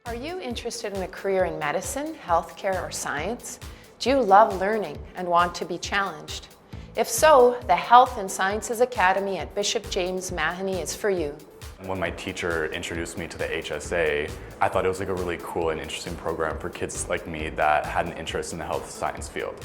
Are you interested in a career in medicine, healthcare, or science? Do you love learning and want to be challenged? If so, the Health and Sciences Academy at Bishop James Mahoney is for you. When my teacher introduced me to the HSA, I thought it was like a really cool and interesting program for kids like me that had an interest in the health science field.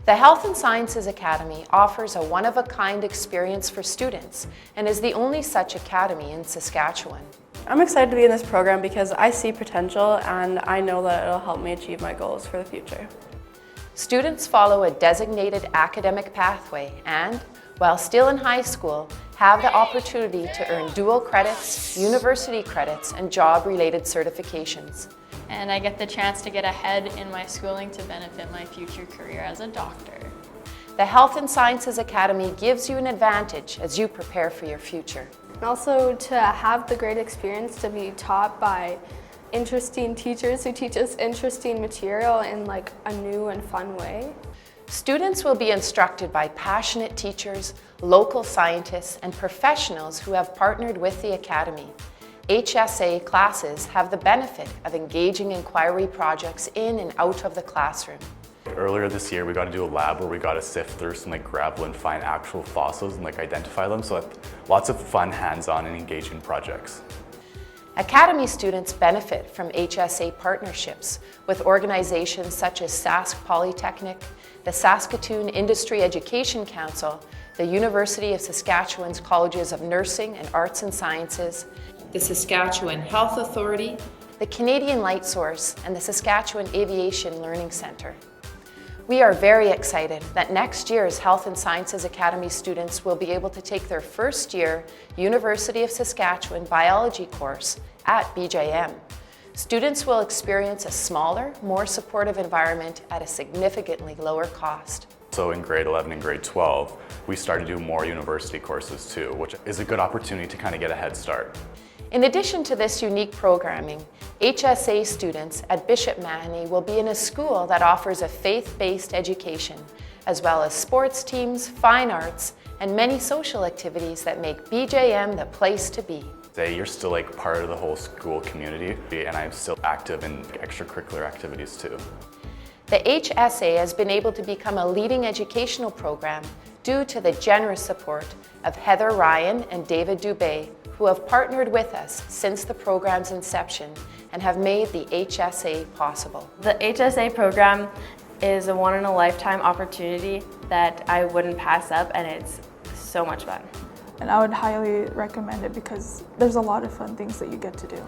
The Health and Sciences Academy offers a one-of-a-kind experience for students and is the only such academy in Saskatchewan. I'm excited to be in this program because I see potential and I know that it'll help me achieve my goals for the future. Students follow a designated academic pathway and, while still in high school, have the opportunity to earn dual credits, university credits, and job-related certifications. And I get the chance to get ahead in my schooling to benefit my future career as a doctor. The Health and Sciences Academy gives you an advantage as you prepare for your future. And also to have the great experience to be taught by interesting teachers who teach us interesting material in like a new and fun way. Students will be instructed by passionate teachers, local scientists, and professionals who have partnered with the Academy. HSA classes have the benefit of engaging inquiry projects in and out of the classroom. Earlier this year, we got to do a lab where we got to sift through some gravel and find actual fossils and identify them. So lots of fun, hands-on, and engaging projects. Academy students benefit from HSA partnerships with organizations such as Sask Polytechnic, the Saskatoon Industry Education Council, the University of Saskatchewan's Colleges of Nursing and Arts and Sciences, the Saskatchewan Health Authority, the Canadian Light Source, and the Saskatchewan Aviation Learning Centre. We are very excited that next year's Health and Sciences Academy students will be able to take their first year University of Saskatchewan biology course at BJM. Students will experience a smaller, more supportive environment at a significantly lower cost. So in grade 11 and grade 12, we started to do more university courses too, which is a good opportunity to kind of get a head start. In addition to this unique programming, HSA students at Bishop Mahoney will be in a school that offers a faith-based education, as well as sports teams, fine arts, and many social activities that make BJM the place to be. You're still part of the whole school community, and I'm still active in extracurricular activities too. The HSA has been able to become a leading educational program due to the generous support of Heather Ryan and David Dubé, who have partnered with us since the program's inception and have made the HSA possible. The HSA program is a one-in-a-lifetime opportunity that I wouldn't pass up, and it's so much fun. And I would highly recommend it because there's a lot of fun things that you get to do.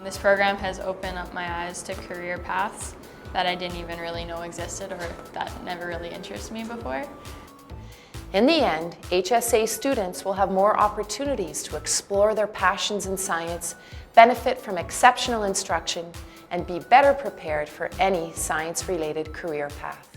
This program has opened up my eyes to career paths that I didn't even really know existed or that never really interested me before. In the end, HSA students will have more opportunities to explore their passions in science, benefit from exceptional instruction, and be better prepared for any science-related career path.